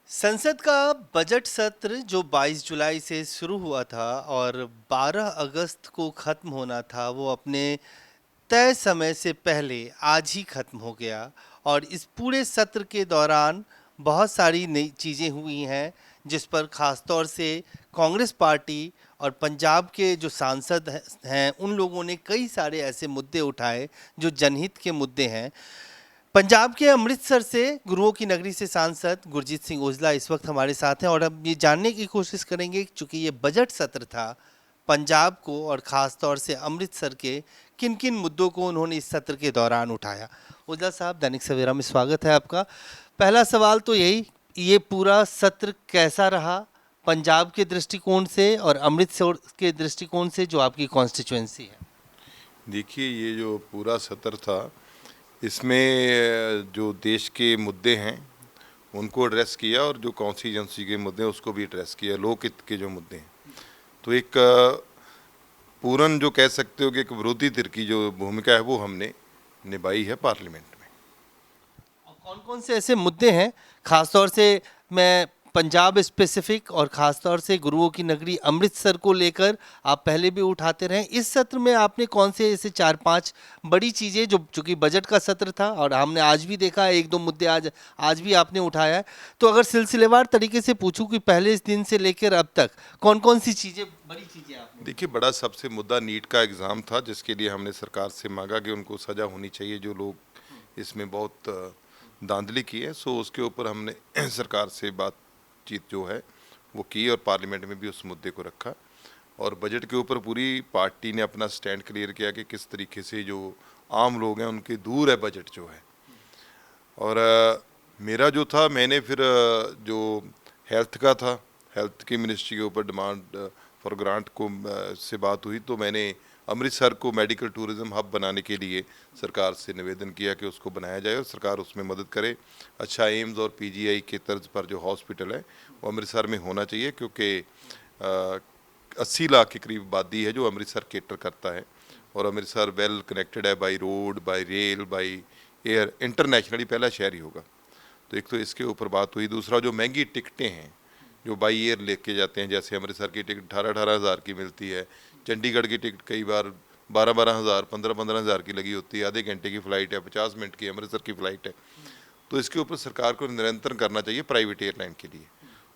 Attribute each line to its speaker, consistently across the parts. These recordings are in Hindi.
Speaker 1: संसद का बजट सत्र जो 22 जुलाई से शुरू हुआ था और 12 अगस्त को खत्म होना था, वो अपने तय समय से पहले आज ही खत्म हो गया। और इस पूरे सत्र के दौरान बहुत सारी नई चीज़ें हुई हैं, जिस पर ख़ास तौर से कांग्रेस पार्टी और पंजाब के जो सांसद हैं उन लोगों ने कई सारे ऐसे मुद्दे उठाए जो जनहित के मुद्दे हैं। पंजाब के अमृतसर से गुरुओं की नगरी से सांसद गुरजीत सिंह औजला इस वक्त हमारे साथ हैं और अब ये जानने की कोशिश करेंगे, चूंकि ये बजट सत्र था, पंजाब को और ख़ास तौर से अमृतसर के किन किन मुद्दों को उन्होंने इस सत्र के दौरान उठाया। औजला साहब, दैनिक सवेरा में स्वागत है आपका। पहला सवाल तो यही, ये पूरा सत्र कैसा रहा पंजाब के दृष्टिकोण से और अमृतसर के दृष्टिकोण से, जो आपकी कॉन्स्टिट्यूएंसी है?
Speaker 2: देखिए, ये जो पूरा सत्र था, इसमें जो देश के मुद्दे हैं उनको एड्रेस किया और जो कॉन्स्टिट्यूंसी के मुद्दे हैं उसको भी एड्रेस किया, लोकहित के जो मुद्दे हैं। तो एक पूरन जो कह सकते हो कि एक विरोधी धिर की जो भूमिका है वो हमने निभाई है पार्लियामेंट में।
Speaker 1: कौन कौन से ऐसे मुद्दे हैं, खासतौर से मैं पंजाब स्पेसिफिक और ख़ासतौर से गुरुओं की नगरी अमृतसर को लेकर आप पहले भी उठाते रहे, इस सत्र में आपने कौन से ऐसे 4-5 बड़ी चीज़ें, जो चूंकि बजट का सत्र था और हमने आज भी देखा एक दो मुद्दे आज भी आपने उठाया है, तो अगर सिलसिलेवार तरीके से पूछूं कि पहले इस दिन से लेकर अब तक कौन कौन सी चीज़ें, बड़ी चीज़ें आपने?
Speaker 2: देखिए, बड़ा सबसे मुद्दा नीट का एग्ज़ाम था, जिसके लिए हमने सरकार से मांगा कि उनको सज़ा होनी चाहिए जो लोग इसमें बहुत धांधली की है। सो उसके ऊपर हमने सरकार से बातचीत जो है वो की और पार्लियामेंट में भी उस मुद्दे को रखा। और बजट के ऊपर पूरी पार्टी ने अपना स्टैंड क्लियर किया कि किस तरीके से जो आम लोग हैं उनके दूर है बजट जो है। और मेरा जो था, मैंने फिर जो हेल्थ का था, हेल्थ की मिनिस्ट्री के ऊपर डिमांड फॉर ग्रांट को से बात हुई, तो मैंने अमृतसर को मेडिकल टूरिज्म हब बनाने के लिए सरकार से निवेदन किया कि उसको बनाया जाए और सरकार उसमें मदद करे। अच्छा, एम्स और पीजीआई के तर्ज पर जो हॉस्पिटल है वो अमृतसर में होना चाहिए, क्योंकि 80 लाख के करीब आबादी है जो अमृतसर केटर करता है। और अमृतसर वेल कनेक्टेड है by road, by rail, by air, internationally पहला शहर ही होगा। तो एक तो इसके ऊपर बात हुई। दूसरा, जो महंगी टिकटें हैं जो बाई एयर लेके जाते हैं, जैसे अमृतसर की टिकट 18-18 हज़ार की मिलती है, चंडीगढ़ की टिकट कई बार 12-12 हज़ार, 15-15 हज़ार की लगी होती है, आधे घंटे की फ़्लाइट है, 50 मिनट की अमृतसर की फ़्लाइट है। तो इसके ऊपर सरकार को निरंतर करना चाहिए प्राइवेट एयरलाइन के लिए।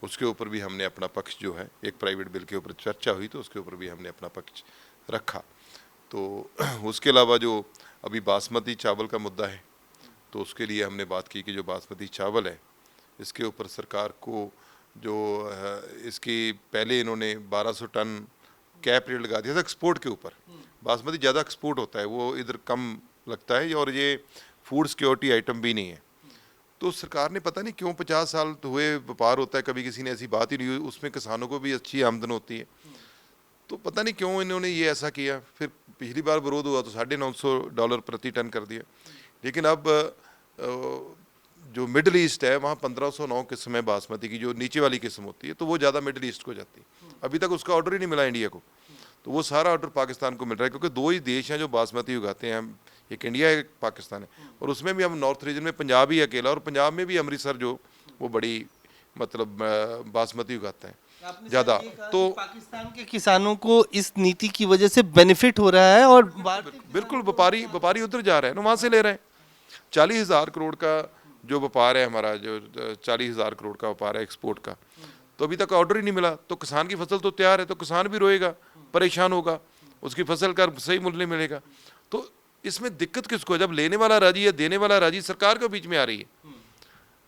Speaker 2: उसके ऊपर भी हमने अपना पक्ष जो है, एक प्राइवेट बिल के ऊपर चर्चा हुई तो उसके ऊपर भी हमने अपना पक्ष रखा। तो उसके अलावा जो अभी बासमती चावल का मुद्दा है, तो उसके लिए हमने बात की कि जो बासमती चावल है इसके ऊपर सरकार को जो इसकी पहले इन्होंने 1200 टन कैप रेट लगा दिया था एक्सपोर्ट के ऊपर। बासमती ज़्यादा एक्सपोर्ट होता है, वो इधर कम लगता है और ये फूड सिक्योरिटी आइटम भी नहीं है। तो सरकार ने पता नहीं क्यों, 50 साल तो हुए व्यापार होता है, कभी किसी ने ऐसी बात ही नहीं हुई, उसमें किसानों को भी अच्छी आमदन होती है, तो पता नहीं क्यों इन्होंने ये ऐसा किया। फिर पिछली बार विरोध हुआ तो $950 प्रति टन कर दिया। लेकिन अब जो मिडिल ईस्ट है वहाँ 1509 किस्म है बासमती की, जो नीचे वाली किस्म होती है, तो वो ज़्यादा मिडिल ईस्ट को जाती है। अभी तक उसका ऑर्डर ही नहीं मिला इंडिया को, तो वो सारा ऑर्डर पाकिस्तान को मिल रहा है, क्योंकि दो ही देश हैं जो बासमती उगाते हैं, एक इंडिया है एक पाकिस्तान है। और उसमें भी हम नॉर्थ रीजन में पंजाब ही अकेला, और पंजाब में भी अमृतसर जो वो बड़ी मतलब बासमती उगाता है ज़्यादा। तो
Speaker 1: पाकिस्तान के किसानों को इस नीति की वजह से बेनिफिट हो रहा है और
Speaker 2: बिल्कुल व्यापारी उधर जा रहे हैं ना, वहाँ से ले रहे हैं। 40,000 करोड़ का जो व्यापार है हमारा, जो 40,000 करोड़ का व्यापार है एक्सपोर्ट का, तो अभी तक ऑर्डर ही नहीं मिला। तो किसान की फसल तो तैयार है, तो किसान भी रोएगा, परेशान होगा, उसकी फसल का सही मूल्य नहीं मिलेगा। तो इसमें दिक्कत किसको है? जब लेने वाला राजी है, देने वाला राजी, सरकार के बीच में आ रही है।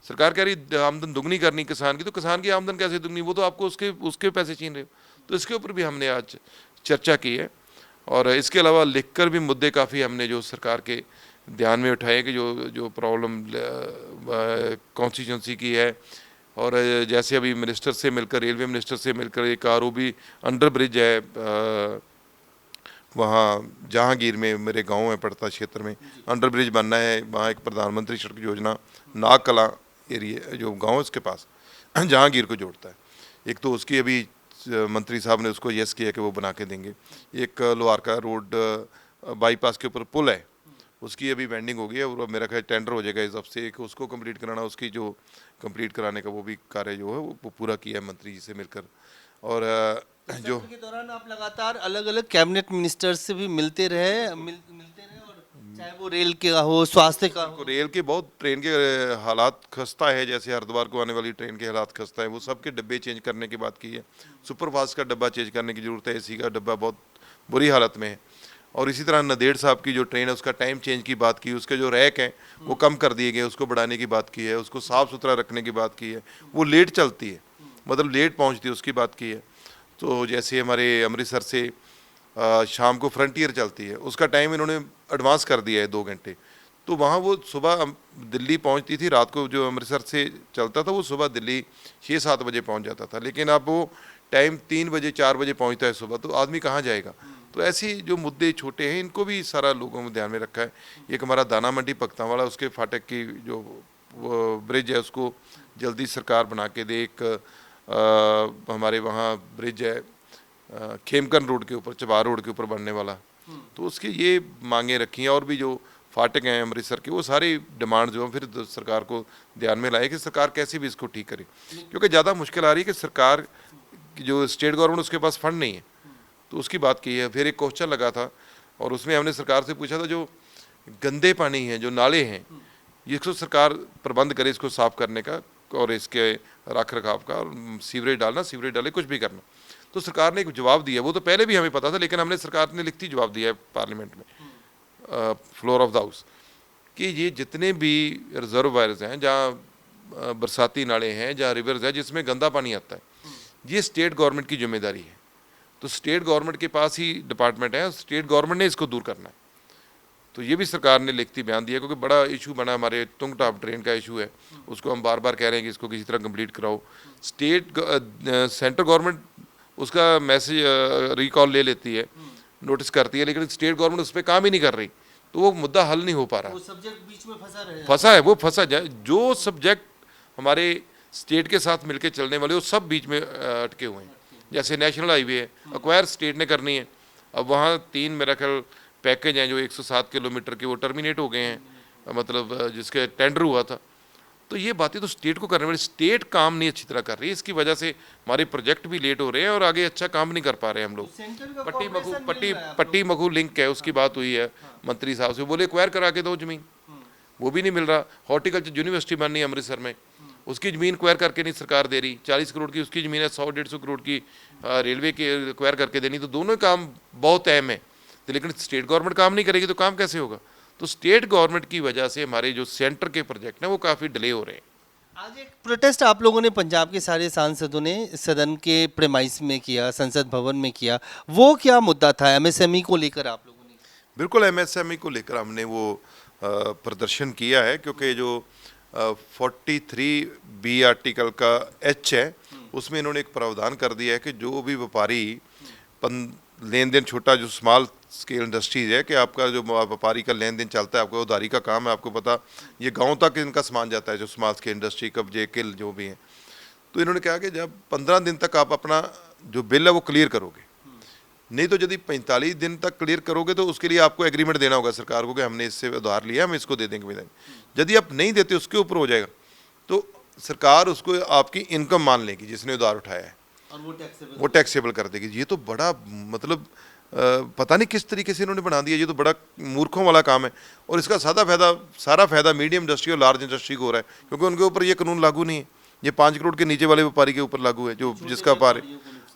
Speaker 2: सरकार कह रही आमदन दुगनी करनी किसान की, तो किसान की आमदन कैसे दुगनी? वो तो आपको उसके पैसे छीन रहे हो। तो इसके ऊपर भी हमने आज चर्चा की है। और इसके अलावा लिखकर भी मुद्दे काफ़ी हमने जो सरकार के ध्यान में उठाए कि जो प्रॉब्लम कॉन्स्टिट्यूंसी की है। और जैसे अभी मिनिस्टर से मिलकर, रेलवे मिनिस्टर से मिलकर, एक आरओबी अंडर ब्रिज है वहाँ जहांगीर में, मेरे गांव में पड़ता क्षेत्र में अंडर ब्रिज बनना है। वहाँ एक प्रधानमंत्री सड़क योजना नाग कला एरिया जो गांव है उसके पास जहांगीर को जोड़ता है, एक तो उसकी अभी मंत्री साहब ने उसको यस किया कि वो बना के देंगे। एक लोहारका रोड बाईपास के ऊपर पुल है, उसकी अभी पेंडिंग हो गई है और मेरा ख्याल टेंडर हो जाएगा इस हफ्ते कि उसको कंप्लीट कराना, उसकी जो कंप्लीट कराने का वो भी कार्य जो है वो पूरा किया है मंत्री जी से मिलकर। और
Speaker 1: तो
Speaker 2: जो
Speaker 1: सत्र के दौरान आप लगातार अलग अलग कैबिनेट मिनिस्टर से भी मिलते रहे, मिलते रहे, और चाहे वो रेल का हो, स्वास्थ्य का
Speaker 2: को
Speaker 1: हो।
Speaker 2: रेल के बहुत ट्रेन के हालात खस्ता है, जैसे हरिद्वार को आने वाली ट्रेन के हालात खस्ता है, वो सबके डब्बे चेंज करने की बात की है। सुपरफास्ट का डब्बा चेंज करने की ज़रूरत है, एसी का डब्बा बहुत बुरी हालत में है। और इसी तरह नंदेड़ साहब की जो ट्रेन है उसका टाइम चेंज की बात की, उसके जो रैक हैं वो कम कर दिए गए, उसको बढ़ाने की बात की है, उसको साफ़ सुथरा रखने की बात की है। वो लेट चलती है, मतलब लेट पहुँचती है, उसकी बात की है। तो जैसे हमारे अमृतसर से शाम को फ्रंटियर चलती है, उसका टाइम इन्होंने एडवांस कर दिया है 2 घंटे। तो वहाँ वो सुबह दिल्ली पहुँचती थी, रात को जो अमृतसर से चलता था वो सुबह दिल्ली 6-7 बजे पहुँच जाता था, लेकिन अब वो टाइम 3 बजे 4 बजे पहुँचता है सुबह, तो आदमी कहाँ जाएगा। तो ऐसी जो मुद्दे छोटे हैं इनको भी सारा लोगों ने ध्यान में रखा है। एक हमारा दाना मंडी पकतावाला, उसके फाटक की जो वो ब्रिज है उसको जल्दी सरकार बना के दे। एक हमारे वहाँ ब्रिज है खेमकन रोड के ऊपर, चबार रोड के ऊपर बनने वाला, तो उसकी ये मांगे रखी हैं। और भी जो फाटक हैं अमृतसर के, वो सारी डिमांड जो है फिर सरकार को ध्यान में लाए कि सरकार कैसे भी इसको ठीक करे, क्योंकि ज़्यादा मुश्किल आ रही है कि सरकार की जो स्टेट गवर्नमेंट उसके पास फंड नहीं है। तो उसकी बात की है। फिर एक क्वेश्चन लगा था और उसमें हमने सरकार से पूछा था जो गंदे पानी हैं, जो नाले हैं, ये इसको सरकार प्रबंध करे इसको साफ़ करने का और इसके रख रखाव का, और सीवरेज डालना, सीवरेज डाले, कुछ भी करना। तो सरकार ने एक जवाब दिया, वो तो पहले भी हमें पता था, लेकिन हमने सरकार ने लिखती जवाब दिया है पार्लियामेंट में, फ्लोर ऑफ द हाउस, कि ये जितने भी रिजर्वायर्स हैं जहाँ बरसाती नाले हैं, जहाँ रिवर्स हैं जिसमें गंदा पानी आता है, ये स्टेट गवर्नमेंट की जिम्मेदारी है। तो स्टेट गवर्नमेंट के पास ही डिपार्टमेंट है, स्टेट गवर्नमेंट ने इसको दूर करना है। तो ये भी सरकार ने लिखती बयान दिया, क्योंकि बड़ा इशू बना, हमारे तुंग टाप ट्रेन का इशू है, उसको हम बार बार कह रहे हैं कि इसको किसी तरह कंप्लीट कराओ। सेंट्रल गवर्नमेंट उसका मैसेज रिकॉल ले लेती है, नोटिस करती है, लेकिन स्टेट गवर्नमेंट उस पर काम ही नहीं कर रही, तो वो मुद्दा हल नहीं हो पा रहा।
Speaker 1: वो सब्जेक्ट बीच में
Speaker 2: फंसा है, वो फंसा जाए। जो सब्जेक्ट हमारे स्टेट के साथ मिलके चलने वाले वो सब बीच में अटके हुए हैं। जैसे नेशनल हाईवे है, अक्वायर स्टेट ने करनी है, अब वहाँ 3 मेरा ख्याल पैकेज हैं जो 107 किलोमीटर के, वो टर्मिनेट हो गए हैं, मतलब जिसके टेंडर हुआ था। तो ये बातें तो स्टेट को करने वाली, स्टेट काम नहीं अच्छी तरह कर रही है, इसकी वजह से हमारे प्रोजेक्ट भी लेट हो रहे हैं और आगे अच्छा काम नहीं कर पा रहे हैं हम लोग। पट्टी मखू लिंक है, उसकी बात हुई है मंत्री साहब से, बोले एक्वायर करा के दो जमीन, वो भी नहीं मिल रहा। हॉर्टिकल्चर यूनिवर्सिटी बननी है अमृतसर में, उसकी ज़मीन एक्वायर करके नहीं सरकार दे रही, 40 करोड़ की उसकी ज़मीन है, 100-150 करोड़ की रेलवे की एक्वायर करके देनी। तो दोनों काम बहुत अहम है, तो लेकिन स्टेट गवर्नमेंट काम नहीं करेगी तो काम कैसे होगा। तो स्टेट गवर्नमेंट की वजह से हमारे जो सेंटर के प्रोजेक्ट हैं वो काफ़ी डिले हो रहे हैं।
Speaker 1: आज एक प्रोटेस्ट आप लोगों ने पंजाब के सारे सांसदों ने सदन के प्रेमाइस में किया, संसद भवन में किया, वो क्या मुद्दा था एमएसएमई को लेकर आप लोगों ने?
Speaker 2: बिल्कुल एमएसएमई को लेकर हमने वो प्रदर्शन किया है, क्योंकि जो 43B आर्टिकल का एच है उसमें इन्होंने एक प्रावधान कर दिया है कि जो भी व्यापारी लेन देन, छोटा जो स्मॉल स्केल इंडस्ट्रीज है, कि आपका जो व्यापारी का लेन देन चलता है, आपको उधारी का काम है, आपको पता ये गांव तक इनका सामान जाता है, जो स्मॉल स्केल इंडस्ट्री, कब्जे किल जो भी हैं। तो इन्होंने कहा कि जब 15 दिन तक आप अपना जो बिल है वो क्लियर करोगे, नहीं तो यदि 45 दिन तक क्लियर करोगे तो उसके लिए आपको एग्रीमेंट देना होगा सरकार को कि हमने इससे उधार लिया, हम इसको दे देंगे। यदि आप नहीं देते, उसके ऊपर हो जाएगा, तो सरकार उसको आपकी इनकम मान लेगी जिसने उधार उठाया है,
Speaker 1: और
Speaker 2: वो टैक्सेबल कर देगी। ये तो बड़ा मतलब पता नहीं किस तरीके से इन्होंने बना दिया, ये तो बड़ा मूर्खों वाला काम है। और इसका सारा फायदा मीडियम इंडस्ट्री और लार्ज इंडस्ट्री को हो रहा है, क्योंकि उनके ऊपर ये कानून लागू नहीं है, ये 5 करोड़ के नीचे वाले व्यापारी के ऊपर लागू है, जो जिसका व्यापार है।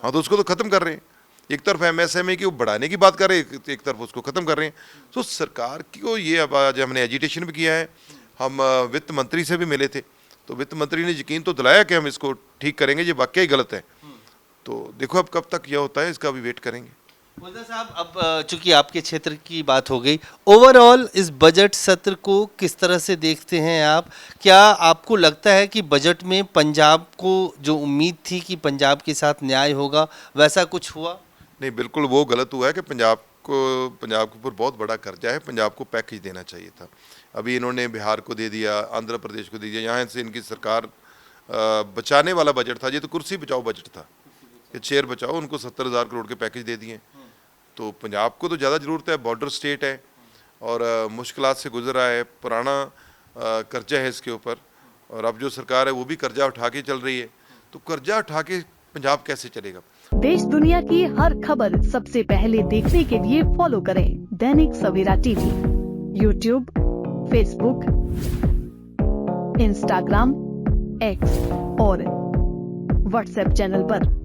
Speaker 2: हाँ, तो उसको तो ख़त्म कर रहे हैं। एक तरफ एमएसएमई की बढ़ाने की बात कर रहे हैं, एक तरफ उसको ख़त्म कर रहे हैं। तो सरकार को ये, अब आज हमने एजिटेशन भी किया है, हम वित्त मंत्री से भी मिले थे, तो वित्त मंत्री ने यकीन तो दिलाया कि हम इसको ठीक करेंगे, ये वाकई गलत है। तो देखो अब कब तक यह होता है, इसका भी वेट करेंगे।
Speaker 1: मुल्ला साहब, अब चूंकि आपके क्षेत्र की बात हो गई, ओवरऑल इस बजट सत्र को किस तरह से देखते हैं आप? क्या आपको लगता है कि बजट में पंजाब को जो उम्मीद थी कि पंजाब के साथ न्याय होगा, वैसा कुछ हुआ?
Speaker 2: नहीं, बिल्कुल वो गलत हुआ है कि पंजाब के ऊपर बहुत बड़ा कर्जा है, पंजाब को पैकेज देना चाहिए था। अभी इन्होंने बिहार को दे दिया, आंध्र प्रदेश को दे दिया, यहाँ से इनकी सरकार बचाने वाला बजट था, ये तो कुर्सी बचाओ बजट था कि चेयर बचाओ, उनको 70,000 करोड़ के पैकेज दे दिए। तो पंजाब को तो ज़्यादा ज़रूरत है, बॉर्डर स्टेट है, और मुश्किलात से गुजर रहा है। पुराना कर्जा है इसके ऊपर, और अब जो सरकार है वो भी कर्जा उठा के चल रही है, तो कर्जा उठा के पंजाब कैसे चलेगा।
Speaker 3: देश दुनिया की हर खबर सबसे पहले देखने के लिए फॉलो करें Dainik Savera TV, YouTube, Facebook, Instagram, X और व्हाट्सएप चैनल पर।